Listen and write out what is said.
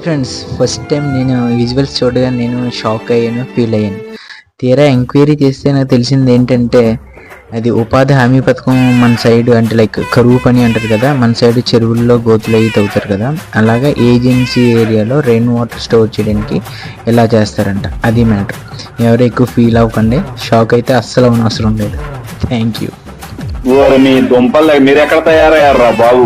Friends, first time నేను visuals చూడగా నేను షాక్ అయ్యాను, ఫీల్ అయ్యాను. తీరా ఎంక్వైరీ చేస్తే నాకు తెలిసింది ఏంటంటే అది ఉపాధి హామీ పథకం. మన సైడ్ అంటే లైక్ కరువు పని అంటారు కదా, మన సైడ్ చెరువుల్లో గోతులు అయ్యి తవ్వుతారు కదా, అలాగా ఏజెన్సీ ఏరియాలో రెయిన్ వాటర్ స్టోర్ చేయడానికి ఎలా చేస్తారంట. అది మ్యాటర్. ఎవరు ఎక్కువ ఫీల్ అవ్వకండి, షాక్ అయితే అస్సలు అవసరం లేదు. Thank you. మీ దుంపలు మీరు ఎక్కడ తయారయ్యారా బాబు?